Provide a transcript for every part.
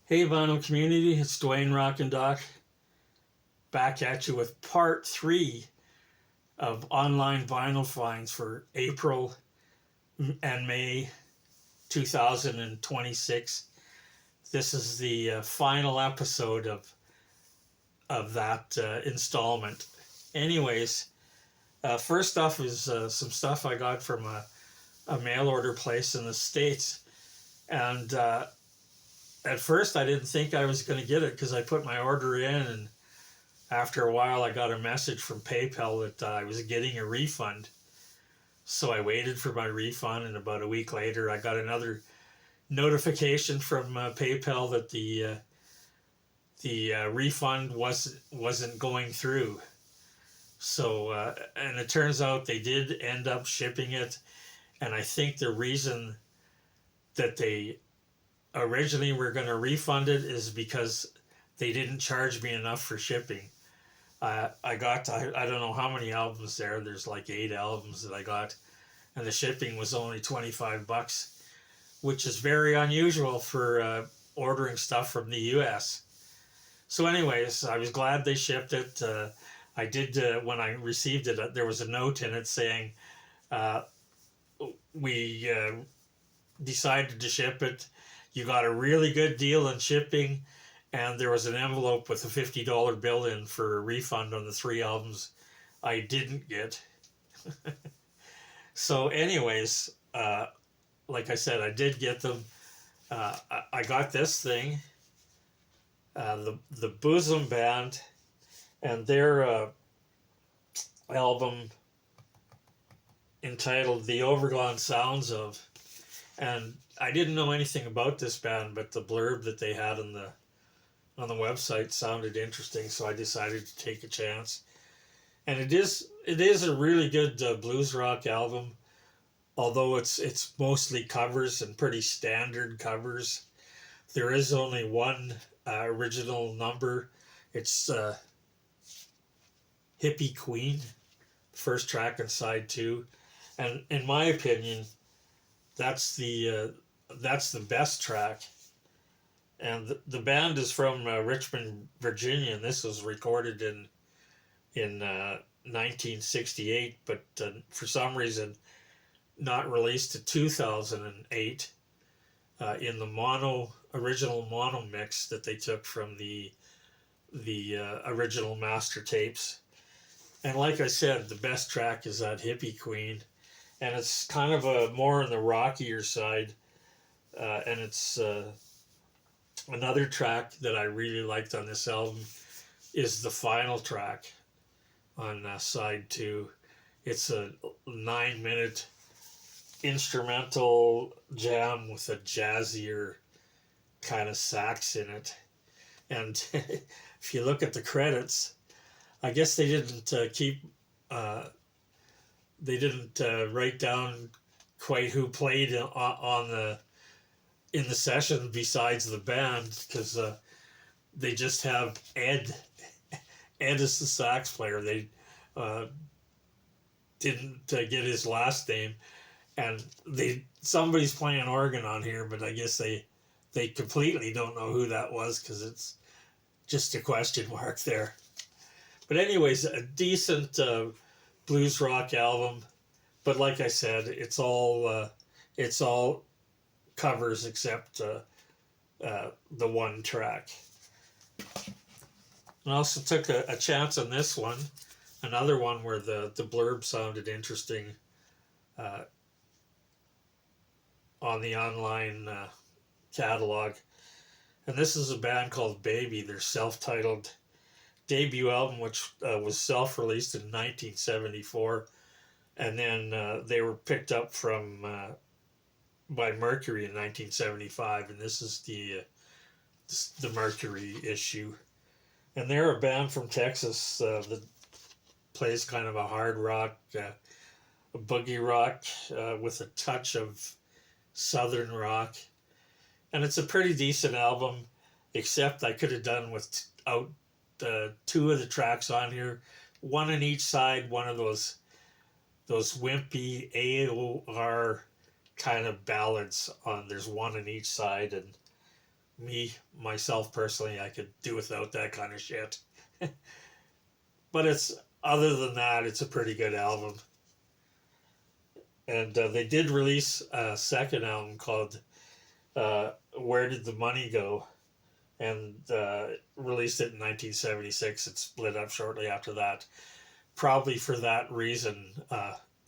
Hey vinyl community, it's Dwayne Rock and Doc back at you with part 3 of online vinyl finds for April and May 2026. This is the final episode of that installment. Anyways, first off is some stuff I got from a mail order place in the States. And at first I didn't think I was going to get it because I put my order in, and after a while I got a message from PayPal that I was getting a refund. So I waited for my refund, and about a week later I got another notification from PayPal that the refund wasn't going through. So and it turns out they did end up shipping it, and I think the reason that they originally were going to refund it is because they didn't charge me enough for shipping. I don't know how many albums there's like 8 albums that I got, and the shipping was only $25, which is very unusual for ordering stuff from the US. So anyways, I was glad they shipped it. I did, when I received it, there was a note in it saying we decided to ship it. You got a really good deal on shipping, and there was an envelope with a $50 bill in for a refund on the 3 albums I didn't get. So anyways, like I said, I did get them. I got this thing, the Bosom Band, and their album entitled The Overgone Sounds Of. And I didn't know anything about this band, but the blurb that they had on the website sounded interesting, so I decided to take a chance. And it is a really good blues rock album, although it's mostly covers and pretty standard covers. There is only one original number. It's Hippie Queen, first track and side 2, and in my opinion, that's the best track. And the band is from Richmond, Virginia, and this was recorded in 1968, but for some reason not released to 2008 in the original mono mix that they took from the original master tapes. And like I said, the best track is that Hippie Queen, and it's kind of a more on the rockier side, and it's another track that I really liked on this album is the final track on side 2. It's a 9-minute instrumental jam with a jazzier kind of sax in it. And if you look at the credits, I guess they didn't write down quite who played in the session besides the band, because they just have Ed is the sax player. They didn't get his last name, and somebody's playing organ on here, but I guess they completely don't know who that was because it's just a question mark there. But anyways, a decent blues rock album, but like I said, it's all covers except the one track. I also took a chance on this one, another one where the blurb sounded interesting on the online catalog. And this is a band called Baby, their self-titled debut album, which was self-released in 1974, and then they were picked up by Mercury in 1975, and this is the Mercury issue. And they're a band from Texas that plays kind of a hard rock, a boogie rock with a touch of southern rock. And it's a pretty decent album, except I could have done without 2 of the tracks on here, one on each side, one of those wimpy AOR kind of ballads on. There's one on each side, and myself personally, I could do without that kind of shit. But it's, other than that, it's a pretty good album. And they did release a second album called Where Did the Money Go? And released it in 1976. It split up shortly after that. Probably for that reason,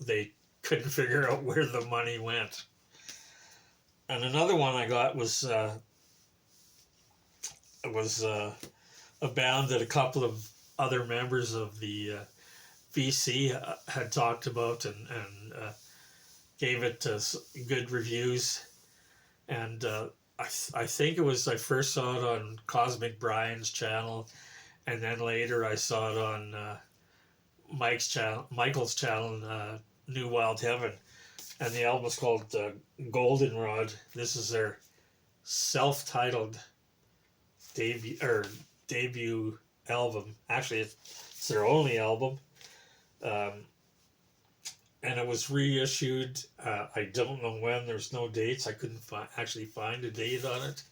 they couldn't figure out where the money went. And another one I got was a band that a couple of other members of the VC had talked about and gave it good reviews. And I think it was, I first saw it on Cosmic Brian's channel, and then later I saw it on Michael's channel, New Wild Heaven, and the album was called Goldenrod. This is their self-titled debut album. Actually, it's their only album, and it was reissued. I don't know when. There's no dates. I couldn't actually find a date on it,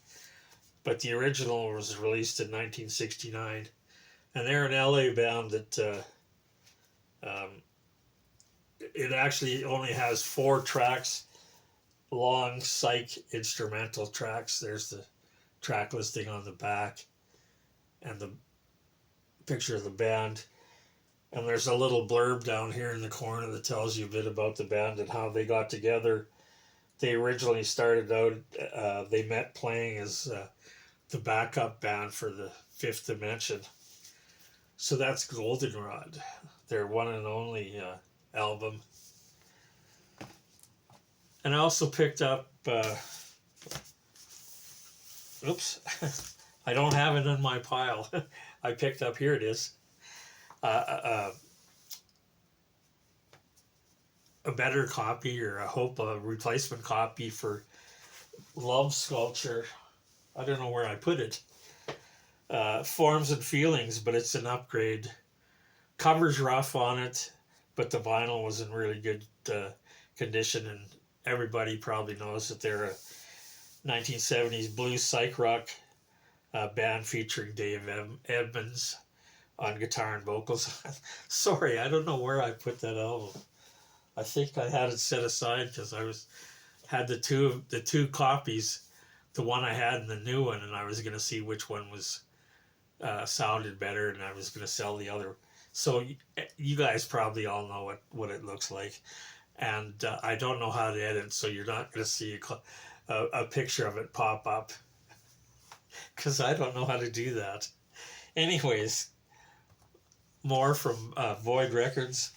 but the original was released in 1969, and they're an LA band that it actually only has 4 tracks, long psych instrumental tracks. There's the track listing on the back and the picture of the band. And there's a little blurb down here in the corner that tells you a bit about the band and how they got together. They originally started out, they met playing as the backup band for the Fifth Dimension. So that's Goldenrod, their one and only album. And I also picked up, oops, I don't have it in my pile. I picked up, here it is, a better copy, or I hope a replacement copy for Love Sculpture. I don't know where I put it. Forms and Feelings, but it's an upgrade. Cover's rough on it, but the vinyl was in really good condition, and everybody probably knows that they're a 1970s blues psych rock band featuring Dave Edmunds on guitar and vocals. Sorry, I don't know where I put that album. I think I had it set aside because I had the two copies, the one I had and the new one, and I was going to see which one was sounded better, and I was going to sell the other. So you guys probably all know what it looks like, and I don't know how to edit, so you're not going to see a picture of it pop up because I don't know how to do that. Anyways, more from Void Records.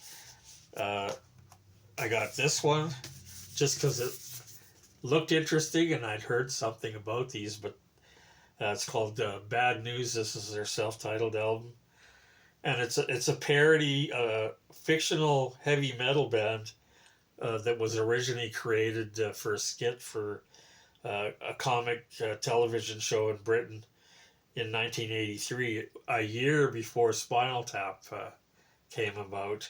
I got this one just because it looked interesting and I'd heard something about these, but it's called Bad News. This is their self-titled album, and it's a parody fictional heavy metal band that was originally created for a skit for a comic television show in Britain in 1983, a year before Spinal Tap came about.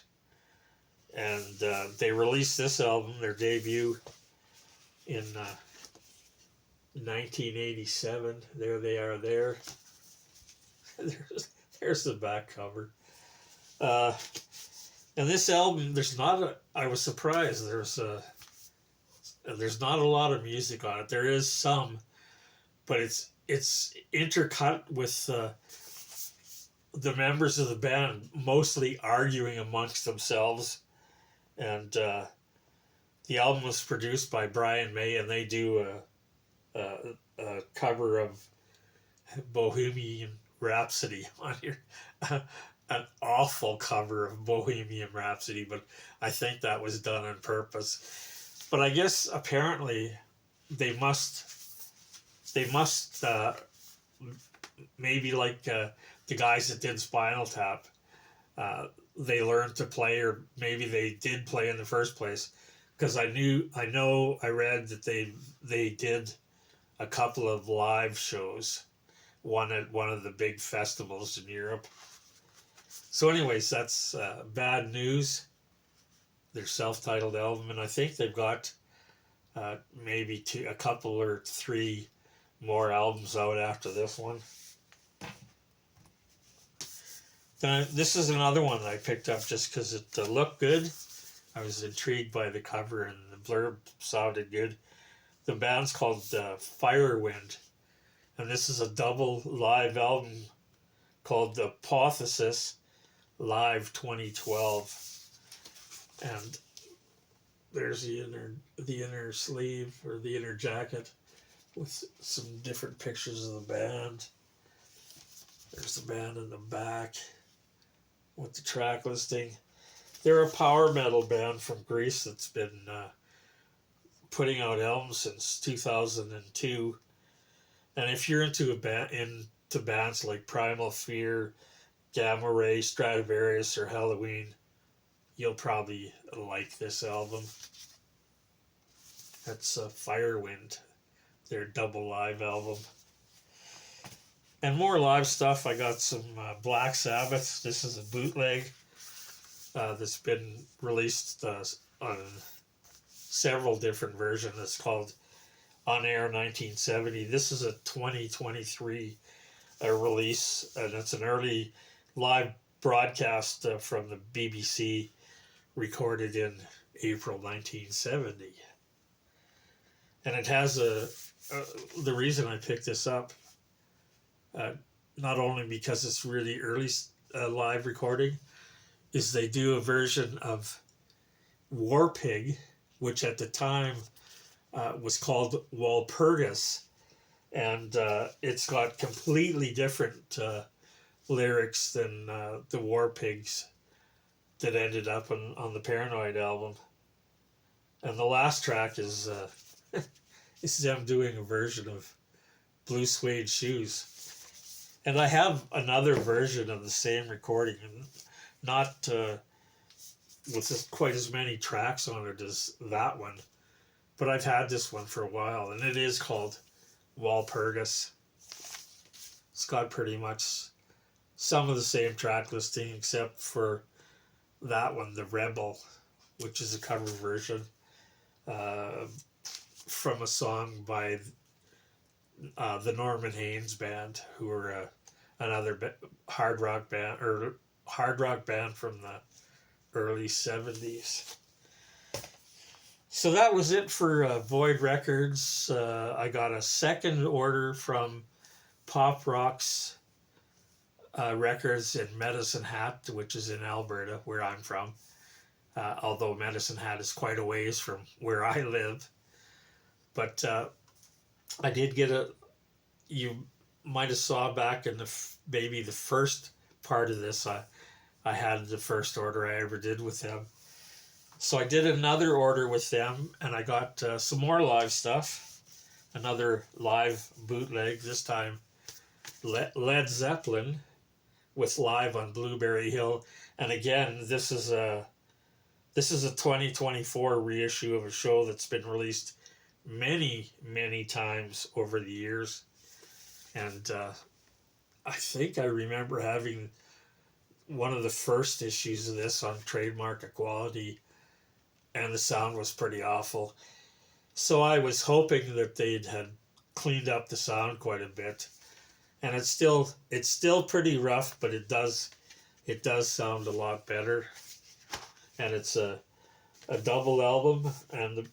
And they released this album, their debut, in 1987. There they are there. There's the back cover. And this album, I was surprised, there's not a lot of music on it. There is some, but it's intercut with the members of the band mostly arguing amongst themselves. And the album was produced by Brian May, and they do a cover of Bohemian Rhapsody on here. An awful cover of Bohemian Rhapsody, but I think that was done on purpose. But I guess apparently they must maybe like the guys that did Spinal Tap, they learned to play, or maybe they did play in the first place, because I read that they did a couple of live shows, one at one of the big festivals in Europe. So anyways, that's Bad News, their self-titled album, and I think they've got maybe a couple or 3 more albums out after this one. This is another one that I picked up just because it looked good. I was intrigued by the cover and the blurb sounded good. The band's called Firewind, and this is a double live album called The Apotheosis Live 2012. And there's the inner sleeve, or the inner jacket, with some different pictures of the band. There's the band in the back with the track listing. They're a power metal band from Greece that's been putting out albums since 2002. And if you're into bands like Primal Fear, Gamma Ray, Stratovarius, or Halloween, you'll probably like this album. That's Firewind, their double live album. And more live stuff. I got some Black Sabbath. This is a bootleg that's been released on several different versions. It's called On Air 1970. This is a 2023 release, and it's an early live broadcast from the BBC, recorded in April 1970. And it has the reason I picked this up, not only because it's really early live recording, is they do a version of War Pig, which at the time was called Walpurgis, and it's got completely different lyrics than the War Pigs that ended up on the Paranoid album. And the last track is them doing a version of Blue Suede Shoes. And I have another version of the same recording, and not with quite as many tracks on it as that one, but I've had this one for a while, and it is called Walpurgis. It's got pretty much some of the same track listing, except for that one, The Rebel, which is a cover version from a song by the Norman Haynes Band, who are another hard rock band from the early 70s. So that was it for Void Records. I got a second order from Pop Rocks Records in Medicine Hat, which is in Alberta, where I'm from. Although Medicine Hat is quite a ways from where I live. But I did get you might have saw back in maybe the first part of this, I had the first order I ever did with them. So I did another order with them, and I got some more live stuff. Another live bootleg, this time Led Zeppelin with Live on Blueberry Hill. And again, this is a 2024 reissue of a show that's been released many times over the years. And I think I remember having one of the first issues of this on Trademark Equality, and the sound was pretty awful. So I was hoping that they'd had cleaned up the sound quite a bit. And it's still pretty rough, but it does sound a lot better. And it's a double album, and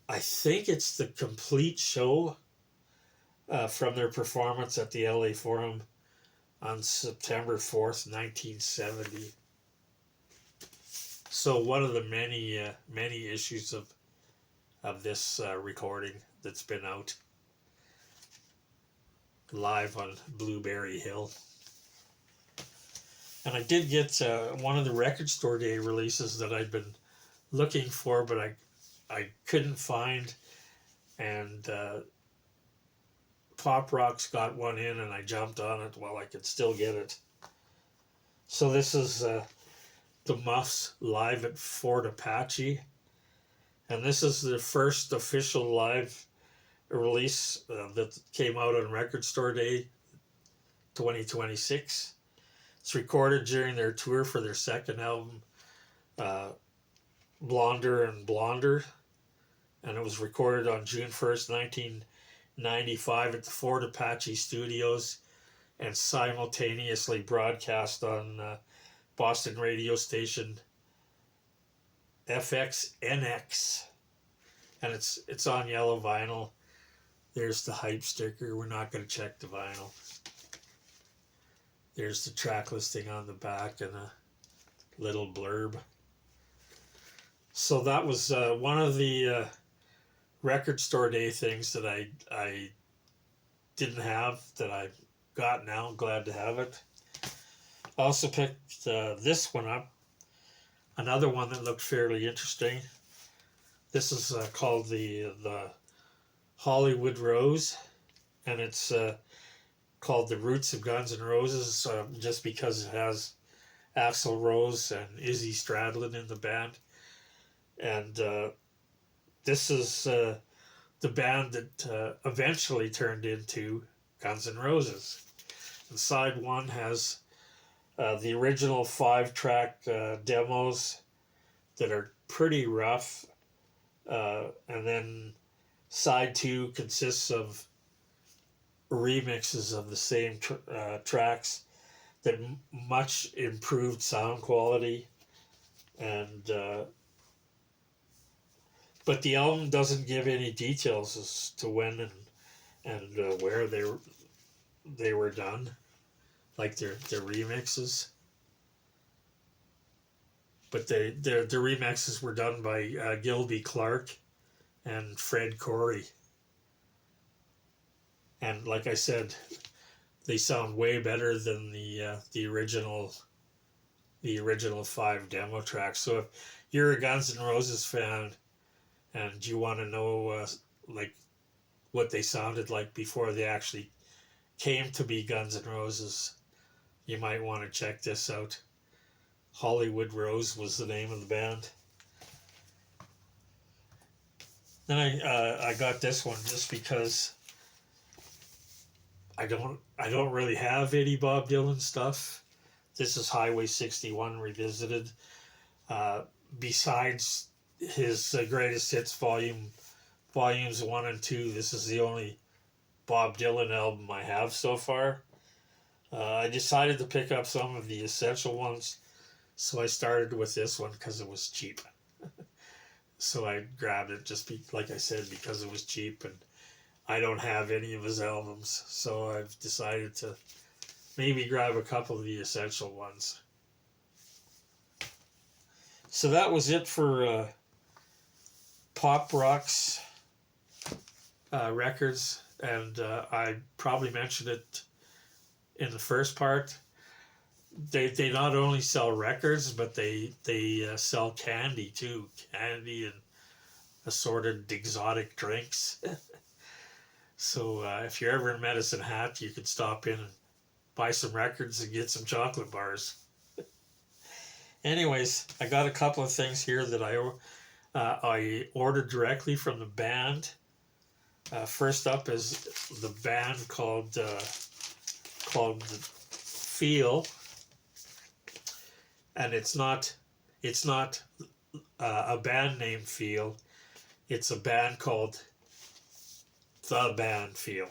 I think it's the complete show from their performance at the LA Forum on September 4th, 1970. So one of the many issues of this recording that's been out live on Blueberry Hill. And I did get one of the Record Store Day releases that I'd been looking for, but I couldn't find, and Pop Rocks got one in, and I jumped on it while I could still get it. So this is the Muffs live at Fort Apache, and this is the first official live release that came out on Record Store Day 2026. It's recorded during their tour for their second album, Blonder and Blonder, and it was recorded on June 1st, '95 at the Fort Apache Studios and simultaneously broadcast on Boston radio station FXNX. And it's on yellow vinyl. There's the hype sticker. We're not going to check the vinyl. There's the track listing on the back and a little blurb. So that was one of the record store day things that I didn't have that I got now. I'm glad to have it. I also picked this one up. Another one that looked fairly interesting. This is called the Hollywood Rose, and it's called The Roots of Guns N' Roses just because it has Axl Rose and Izzy Stradlin in the band. And this is the band that eventually turned into Guns N' Roses. And side one has the original 5-track demos that are pretty rough. And then side two consists of remixes of the same tracks that much improved sound quality. And but the album doesn't give any details as to when and where they were done, like their remixes. But the remixes were done by Gilby Clarke and Fred Corey. And like I said, they sound way better than the original 5 demo tracks. So if you're a Guns N' Roses fan and you want to know like what they sounded like before they actually came to be Guns N' Roses, you might want to check this out. Hollywood Rose was the name of the band. Then I got this one just because I don't really have any Bob Dylan stuff. This is Highway 61 Revisited. Besides his greatest hits volumes 1 and 2, this is the only Bob Dylan album I have so far. I decided to pick up some of the essential ones, so I started with this one because it was cheap. So I grabbed it just like I said, because it was cheap, and I don't have any of his albums, so I've decided to maybe grab a couple of the essential ones. So that was it for Pop Rocks Records, and I probably mentioned it in the first part. They not only sell records, but they sell candy too. Candy and assorted exotic drinks. So if you're ever in Medicine Hat, you could stop in and buy some records and get some chocolate bars. Anyways, I got a couple of things here that I ordered directly from the band. First up is the band called Feel. And it's not a band named Feel. It's a band called The Band Feel.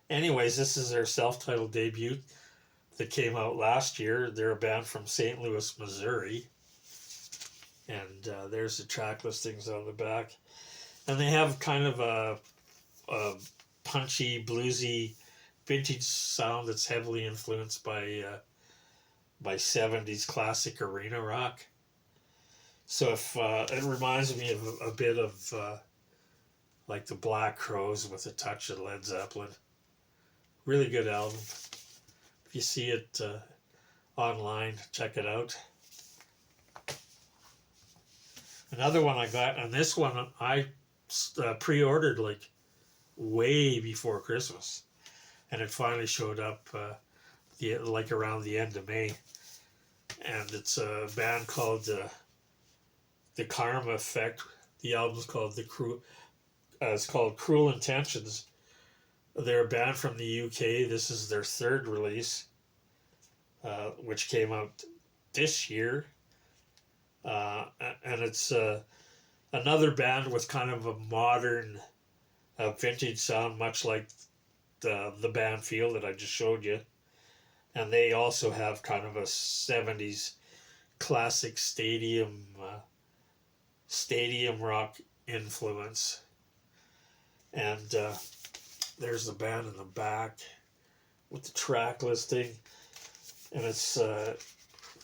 Anyways, this is their self-titled debut that came out last year. They're a band from St. Louis, Missouri. And there's the track listings on the back. And they have kind of a punchy, bluesy, vintage sound that's heavily influenced by 70s classic arena rock. So if it reminds me of a bit of like the Black Crowes with a touch of Led Zeppelin. Really good album. If you see it online, check it out. Another one I got, and this one I pre-ordered like way before Christmas, and it finally showed up like around the end of May. And it's a band called the Karma Effect. The album's called it's called Cruel Intentions. They're a band from the UK. This is their 3rd release, which came out this year. And it's another band with kind of a modern a vintage sound, much like the band Feel that I just showed you. And they also have kind of a 70s classic stadium rock influence. And there's the band in the back with the track listing. And it's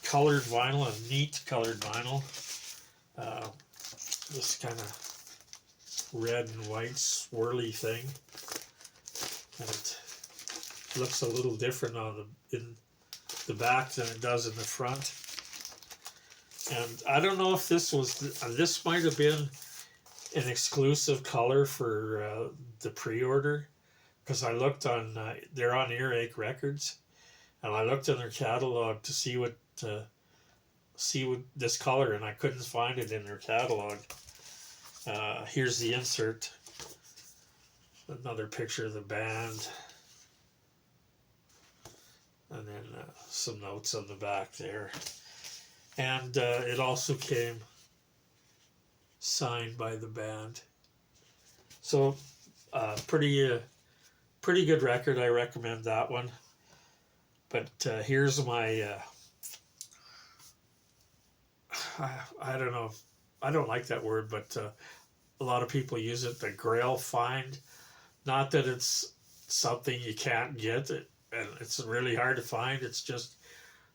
colored vinyl, a neat colored vinyl. This kind of red and white swirly thing. And it looks a little different in the back than it does in the front. And I don't know if this might have been an exclusive color for the pre-order, because I looked on, they're on Earache Records, and I looked in their catalog to see what this color, and I couldn't find it in their catalog. Here's the insert, another picture of the band, and then some notes on the back there. And it also came signed by the band. So pretty good record. I recommend that one. But here's my I don't know, I don't like that word, but a lot of people use it, the Grail find. Not that it's something you can't get, and it's really hard to find. It's just,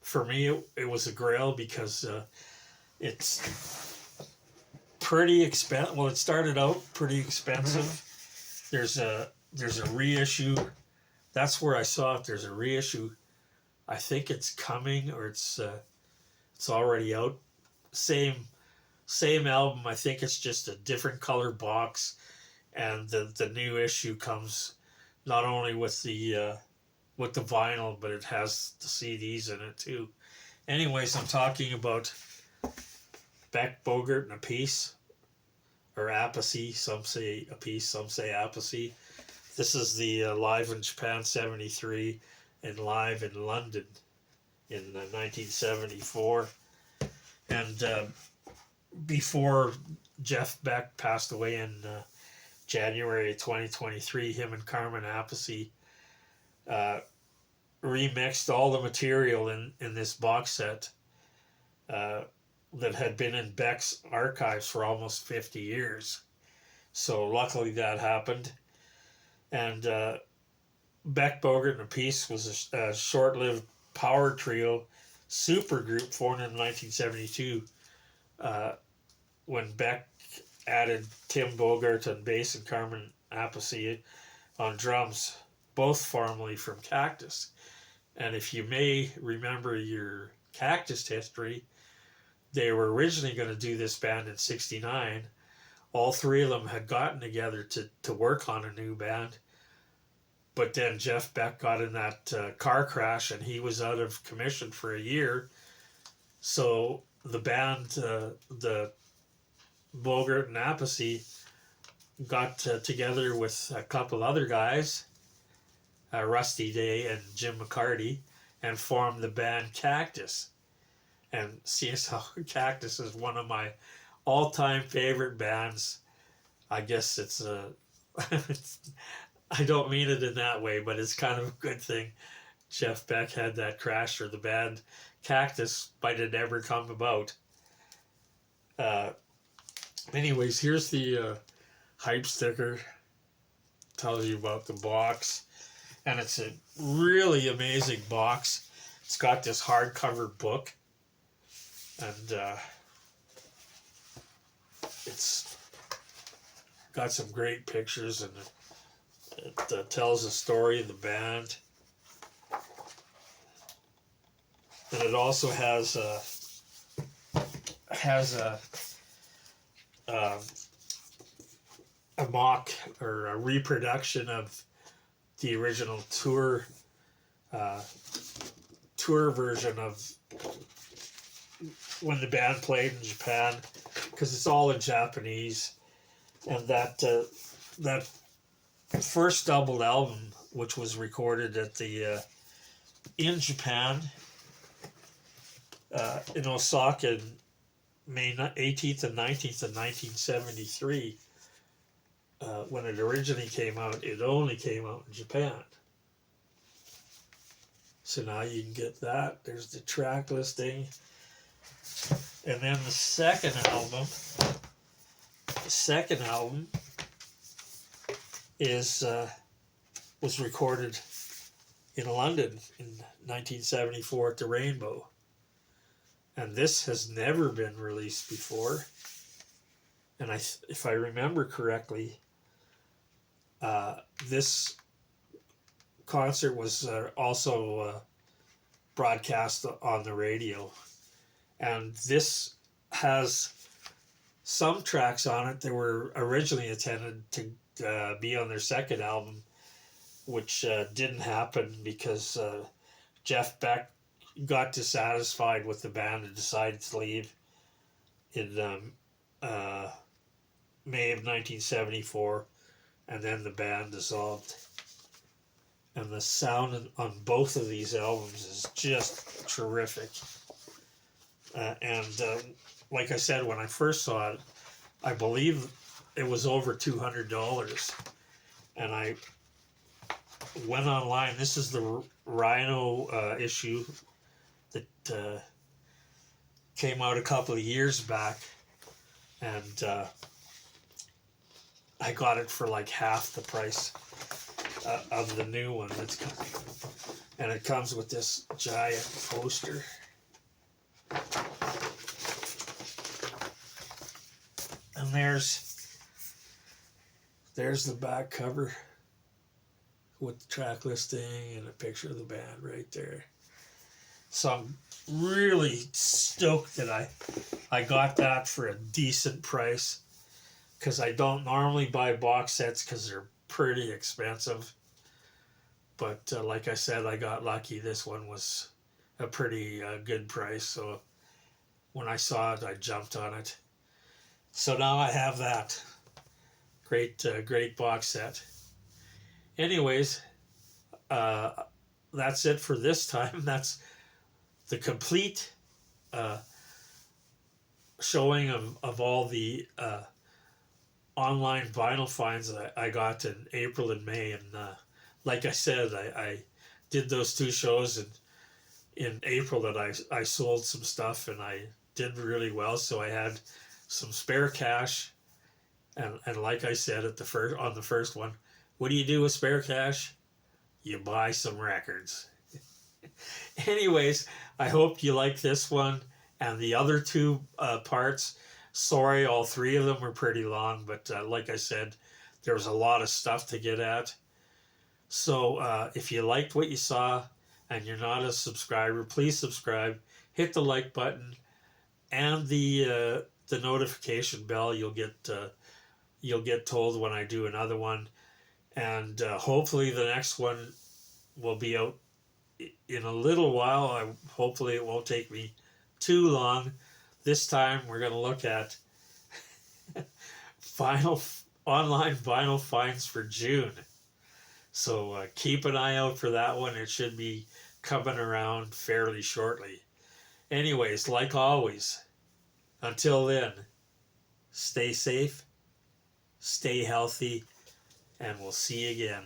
for me, it was a Grail because it's pretty expensive. Well, it started out pretty expensive. There's a reissue. That's where I saw it. There's a reissue. I think it's coming, or it's already out. Same album. I think it's just a different color box, and the new issue comes not only with the vinyl, but it has the CDs in it too. Anyways, I'm talking about Beck, Bogert, and Appice, or Appice. Some say Appice, some say Appice. This is the Live in Japan '73 and Live in London in 1974. And before Jeff Beck passed away in January 2023, him and Carmen Appice remixed all the material in this box set that had been in Beck's archives for almost 50 years. So luckily that happened. And Beck, Bogert, and Appice was a short-lived power trio supergroup formed in 1972 when Beck added Tim Bogert on bass and Carmen Appice on drums, both formerly from Cactus. And if you may remember your Cactus history, they were originally going to do this band in '69. All three of them had gotten together to work on a new band. But then Jeff Beck got in that car crash, and he was out of commission for a year. So the band, the Bogert and Appice, got together with a couple other guys, Rusty Day and Jim McCarty, and formed the band Cactus. And CSL Cactus is one of my all-time favorite bands. I guess it's I don't mean it in that way, but it's kind of a good thing Jeff Beck had that crash, or the band Cactus might have never come about. Anyways, here's the hype sticker. Tells you about the box. And it's a really amazing box. It's got this hardcover book. And it's got some great pictures, and it tells the story of the band. And it also has a mock, or a reproduction of the original tour version of when the band played in Japan, because it's all in Japanese. And that first double album, which was recorded at the in Japan, in Osaka, May 18th and 19th of 1973, when it originally came out, it only came out in Japan. So now you can get that. There's the track listing. And then the second album is was recorded in London in 1974 at the Rainbow. And this has never been released before. And if I remember correctly, this concert was also broadcast on the radio. And this has some tracks on it that were originally intended to be on their second album, which didn't happen because Jeff Beck got dissatisfied with the band and decided to leave in May of 1974, and then the band dissolved. And the sound on both of these albums is just terrific. And like I said, when I first saw it, I believe it was over $200. And I went online. This is the Rhino issue that came out a couple of years back. And I got it for like half the price of the new one that's coming. And it comes with this giant poster. And there's the back cover with the track listing and a picture of the band right there. So I'm really stoked that I got that for a decent price, because I don't normally buy box sets because they're pretty expensive. But like I said, I got lucky. This one was a pretty good price. So when I saw it, I jumped on it. So now I have that. Great box set. Anyways, that's it for this time. That's the complete showing of all the online vinyl finds that I got in April and May. And like I said, I did those two shows in April that I sold some stuff, and I did really well. So I had some spare cash. And like I said on the first one, what do you do with spare cash? You buy some records. Anyways, I hope you like this one and the other two parts. Sorry, all three of them were pretty long, but like I said, there was a lot of stuff to get at. So if you liked what you saw and you're not a subscriber, please subscribe. Hit the like button and the notification bell. You'll get told when I do another one. And hopefully the next one will be out in a little while. Hopefully it won't take me too long. This time we're going to look at online vinyl finds for June. So keep an eye out for that one. It should be coming around fairly shortly. Anyways, like always, until then, stay safe, stay healthy, and we'll see you again.